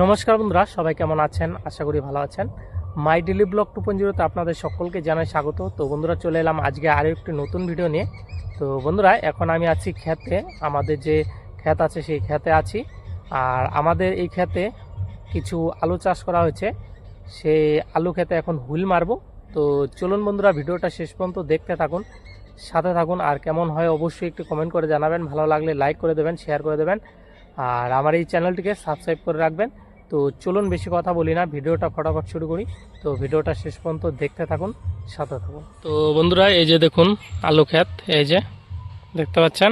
নমস্কার বন্ধুরা, সবাই কেমন আছেন? আশা করি ভালো আছেন। মাই ডেলি ব্লগ 2.0 তে আপনাদের সকলকে জানাই স্বাগত। তো বন্ধুরা, চলে এলাম আজকে আরও একটি নতুন ভিডিও নিয়ে। তো বন্ধুরা, এখন আমি আছি ক্ষেতে। আমাদের যে ক্ষেত আছে সেই ক্ষেতে আছি। আর আমাদের এই ক্ষেতে কিছু আলু চাষ করা হয়েছে। সেই আলু ক্ষেতে এখন হুইল মারবো। তো চলুন বন্ধুরা, ভিডিওটা শেষ পর্যন্ত দেখতে থাকুন, সাথে থাকুন। আর কেমন হয় অবশ্যই একটু কমেন্ট করে জানাবেন। ভালো লাগলে লাইক করে দেবেন, শেয়ার করে দেবেন, আর আমার এই চ্যানেলটিকে সাবস্ক্রাইব করে রাখবেন। তো চলুন বেশি কথা বলি না, ভিডিওটা ফটাফট শুরু করি। তো ভিডিওটা শেষ পর্যন্ত দেখতে থাকুন, সাথে থাকুন। তো বন্ধুরা, এই যে দেখুন আলু ক্ষেত, এই যে দেখতে পাচ্ছেন,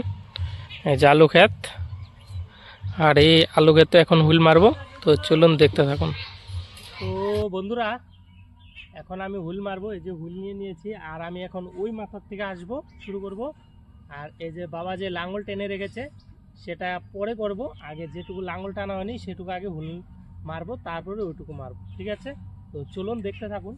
এই যে আলু ক্ষেত। আর এই আলু ক্ষেতে এখন হুইল মারবো। তো চলুন দেখতে থাকুন। তো বন্ধুরা, এখন আমি হুইল মারবো। এই যে হুইল নিয়ে নিয়েছি, আর আমি এখন ওই মাথার থেকে আসবো, শুরু করব। আর এই যে বাবা যে লাঙল টেনে রেখেছে সেটা পরে করব। আগে যেটুকু লাঙল টানা হয়নি সেটুকু আগে হুইল মারবো, তারপরে ওইটুকু মারবো। ঠিক আছে, তো চলুন দেখতে থাকুন।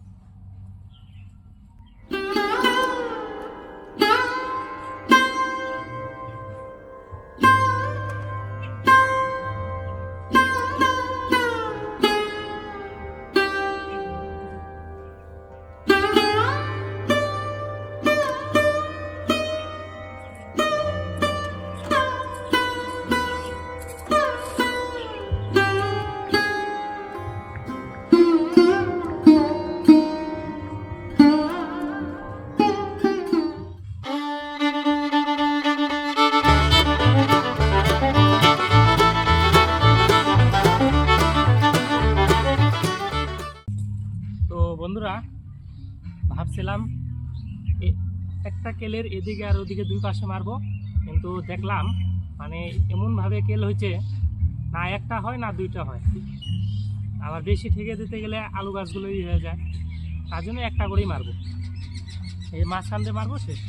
তো বন্ধুরা, ভাবছিলাম একটা কেলের এদিকে আর ওদিকে দুই পাশে মারবো, কিন্তু দেখলাম মানে এমনভাবে কেল হয়েছে, না একটা হয় না দুইটা হয়। আবার বেশি ঠেকে দিতে গেলে আলু গাছগুলোই হয়ে যায়। তার জন্য একটা করেই মারবো, এই মাঝখান দিয়ে মারবো শেষ।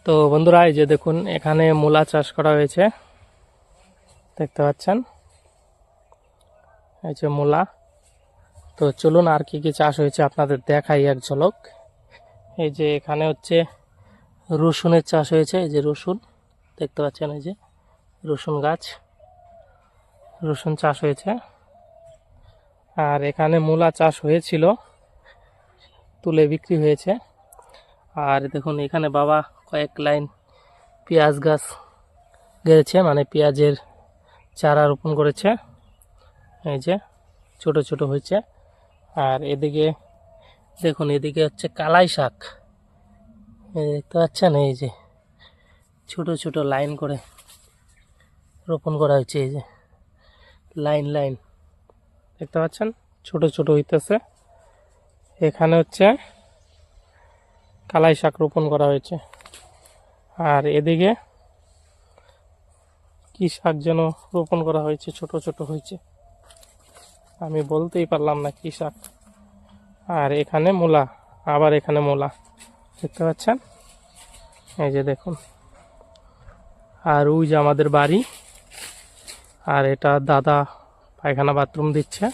তো বন্ধুরা, এই যে দেখুন এখানে মূলা চাষ করা হয়েছে, দেখতে পাচ্ছেন, এই যে মূলা। তো চলুন আর কি কি চাষ হয়েছে আপনাদের দেখাই এক ঝলক। এই যে এখানে হচ্ছে রসুনের চাষ হয়েছে, এই যে রসুন দেখতে পাচ্ছেন, এই যে রসুন গাছ, রসুন চাষ হয়েছে। আর এখানে মূলা চাষ হয়েছিল, তুলে বিক্রি হয়েছে। আর দেখুন এখানে বাবা কয়েক লাইন পেঁয়াজ গাছ গেড়েছে, মানে পেঁয়াজের চারা রোপণ করেছে, এই যে ছোট ছোট হয়েছে। আর এদিকে দেখুন, এদিকে হচ্ছে কালাই শাক, দেখতে পাচ্ছেন, এই যে ছোট ছোট লাইন করে রোপণ করা হয়েছে, এই যে লাইন লাইন দেখতে পাচ্ছেন, ছোট ছোট হইতেছে। এখানে হচ্ছে কালাই শাক রোপণ করা হয়েছে। আর এদিকে কি শাক যেন রোপণ করা হয়েছে, ছোট ছোট হয়েছে, আমি বলতেই পারলাম না কি শাক। আর এখানে মূলা, আবার এখানে মূলা দেখতে পাচ্ছেন, এই যে দেখুন। আর ওই যে আমাদের বাড়ি, আর এটা দাদা পায়খানা বাথরুম দিচ্ছে।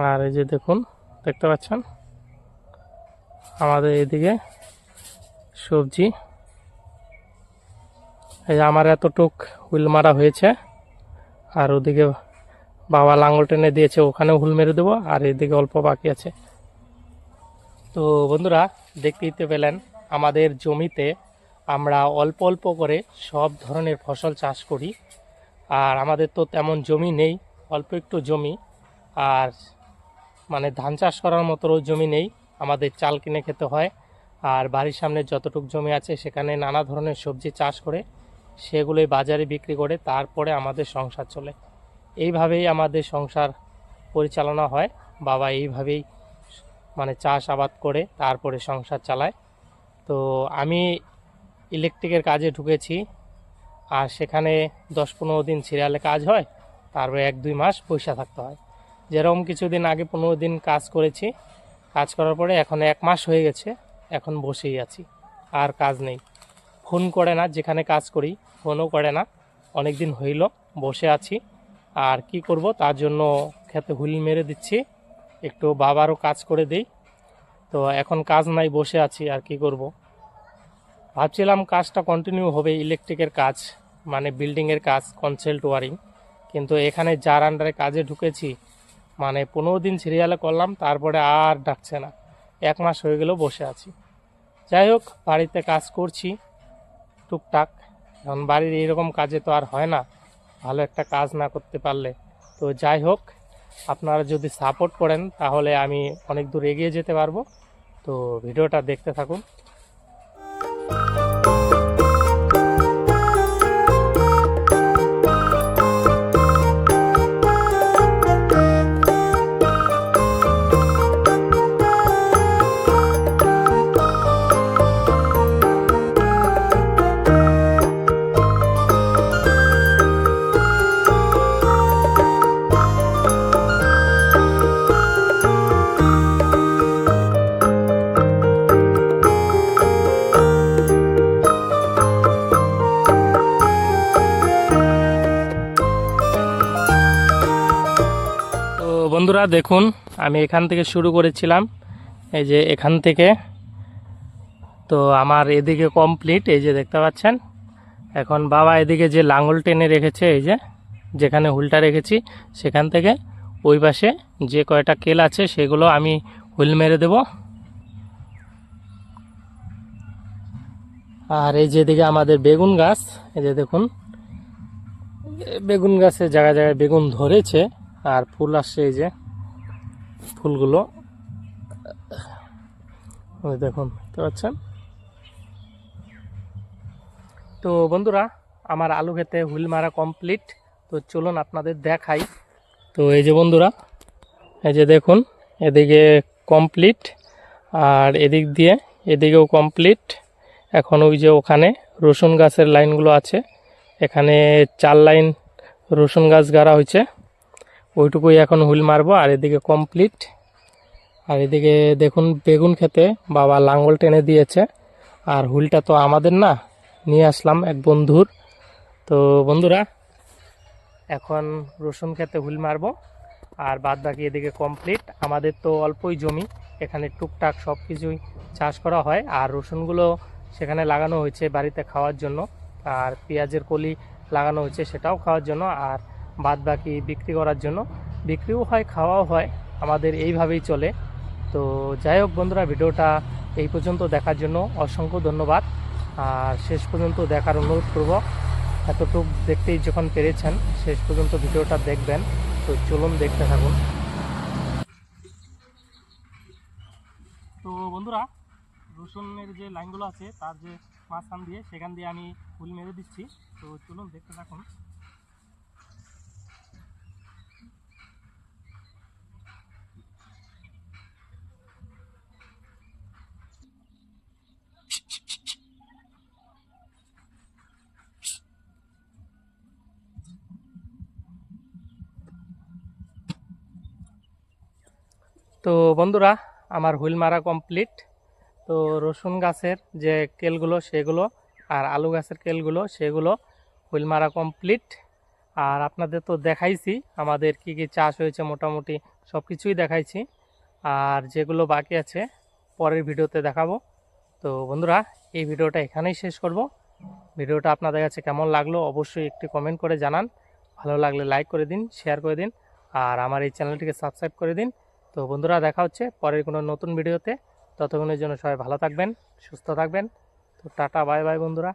আর এই যে দেখুন, দেখতে পাচ্ছেন আমাদের এদিকে সবজি। এই যে আমার এতটুক হুইল মারা হয়েছে, আর ওদিকে বাবা লাঙল টেনে দিয়েছে, ওখানেও হুল মেরে দেবো। আর এদিকে অল্প বাকি আছে। তো বন্ধুরা, দেখতেই তো পেলেন আমাদের জমিতে আমরা অল্প অল্প করে সব ধরনের ফসল চাষ করি। আর আমাদের তো তেমন জমি নেই, অল্প একটু জমি। আর মানে ধান চাষ করার মতো জমি নেই, আমাদের চাল কিনে খেতে হয়। আর বাড়ির সামনে যতটুকু জমি আছে সেখানে নানা ধরনের সবজি চাষ করে সেগুলোই বাজারে বিক্রি করে তারপরে আমাদের সংসার চলে। এইভাবেই আমাদের সংসার পরিচালনা হয়। বাবা এইভাবেই মানে চাষ আবাদ করে তারপরে সংসার চালায়। তো আমি ইলেকট্রিকের কাজে ঢুকেছি। আর সেখানে 10-15 দিন সিরিয়ালে কাজ হয়, তারপরে 1-2 মাস পয়সা থাকতে হয়। যেরকম কিছুদিন আগে 15 দিন কাজ করেছি, কাজ করার পরে এখন 1 মাস হয়ে গেছে, এখন বসেই আছি, আর কাজ নেই। ফোন করে না, যেখানে কাজ করি ফোনও করে না, অনেক দিন হইল বসে আছি। আর কি করব, তার জন্য খেতে হুল মেরে দিচ্ছি, একটু বাবারও কাজ করে দেই। তো এখন কাজ নাই, বসে আছি, আর কি করব। ভাবছিলাম কাজটা কন্টিনিউ হবে, ইলেকট্রিকের কাজ মানে বিল্ডিংয়ের কাজ, কনসেল্ট ওয়ারিং। কিন্তু এখানে যার আন্ডারে কাজে ঢুকেছি মানে 15 দিন সিরিয়ালে করলাম, তারপরে আর ডাকছে না, 1 মাস হয়ে গেল বসে আছি। যাই হোক, বাড়িতে কাজ করছি টুকটাক। এখন বাড়ির এইরকম কাজে তো আর হয় না ভালো একটা কাজ না করতে পারলে। তো যাই হোক, আপনারা যদি সাপোর্ট করেন তাহলে আমি অনেক দূর এগিয়ে যেতে পারবো। তো ভিডিওটা দেখতে থাকুন। তো বন্ধুরা দেখুন, আমি এখান থেকে শুরু করেছিলাম, এই যে এখান থেকে। তো আমার এদিকে কমপ্লিট, এই যে দেখতে পাচ্ছেন। এখন বাবা এদিকে যে লাঙল টেনে রেখেছে, এই যে যেখানে হুলটা রেখেছি সেখান থেকে ওই পাশে যে কয়টা কেল আছে সেগুলো আমি হুল মেরে দেব। আর এই যেদিকে আমাদের বেগুন গাছ, এই যে দেখুন, বেগুন গাছে জায়গায় জায়গায় বেগুন ধরেছে আর ফুল আসছে, এই যে ফুলগুলো ওই দেখুন, দেখতে পাচ্ছেন। তো বন্ধুরা, আমার আলু খেতে হুইল মারা কমপ্লিট। তো চলুন আপনাদের দেখাই। তো এই যে বন্ধুরা, এই যে দেখুন, এদিকে কমপ্লিট আর এদিক দিয়ে এদিকেও কমপ্লিট। এখন ওই যে ওখানে রসুন গাছের লাইনগুলো আছে, এখানে 4 লাইন রসুন গাছ গাড়া হয়েছে, ওইটুকুই এখন হুইল মারবো। আর এদিকে কমপ্লিট। আর এদিকে দেখুন, বেগুন খেতে বাবা লাঙ্গল টেনে দিয়েছে। আর হুইলটা তো আমাদের না, নিয়ে আসলাম এক বন্ধুর। তো বন্ধুরা, এখন রসুন খেতে হুইল মারবো আর বাদ বাকি এদিকে কমপ্লিট। আমাদের তো অল্পই জমি, এখানে টুকটাক সব কিছুই চাষ করা হয়। আর রসুনগুলো সেখানে লাগানো হয়েছে বাড়িতে খাওয়ার জন্য, আর পেঁয়াজের কলি লাগানো হয়েছে সেটাও খাওয়ার জন্য, আর বাদ বাকি বিক্রি করার জন্য। বিক্রিও হয়, খাওয়াও হয়, আমাদের এইভাবেই চলে। তো যাই হোক বন্ধুরা, ভিডিওটা এই পর্যন্ত দেখার জন্য অসংখ্য ধন্যবাদ। আর শেষ পর্যন্ত দেখার অনুরোধ করব, এতটুকু দেখতেই যখন পেরেছেন শেষ পর্যন্ত ভিডিওটা দেখবেন। তো চলুন দেখতে থাকুন। তো বন্ধুরা, রসুনের যে লাইনগুলো আছে তার যে মাঝখান দিয়ে, সেখান দিয়ে আমি ফুল মেরে দিচ্ছি। তো চলুন দেখতে থাকুন। তো বন্ধুরা, আমার হুইল মারা কমপ্লিট। তো রসুন গাছের যে কেলগুলো সেগুলো আর আলু গাছের কেলগুলো সেগুলো হুইল মারা কমপ্লিট। আর আপনাদের তো দেখাইছি আমাদের কি কি চাষ হয়েছে, মোটামুটি সব কিছুই দেখাইছি। আর যেগুলো বাকি আছে পরের ভিডিওতে দেখাবো। তো বন্ধুরা, এই ভিডিওটা এখানেই শেষ করব। ভিডিওটা আপনাদের কাছে কেমন লাগলো অবশ্যই একটি কমেন্ট করে জানান। ভালো লাগলে লাইক করে দিন, শেয়ার করে দিন, আর আমার এই চ্যানেলটিকে সাবস্ক্রাইব করে দিন। তো বন্ধুরা, দেখা হচ্ছে পরের কোনো নতুন ভিডিওতে। ততক্ষণের জন্য সবাই ভালো থাকবেন, সুস্থ থাকবেন। তো টাটা বাই বাই বন্ধুরা।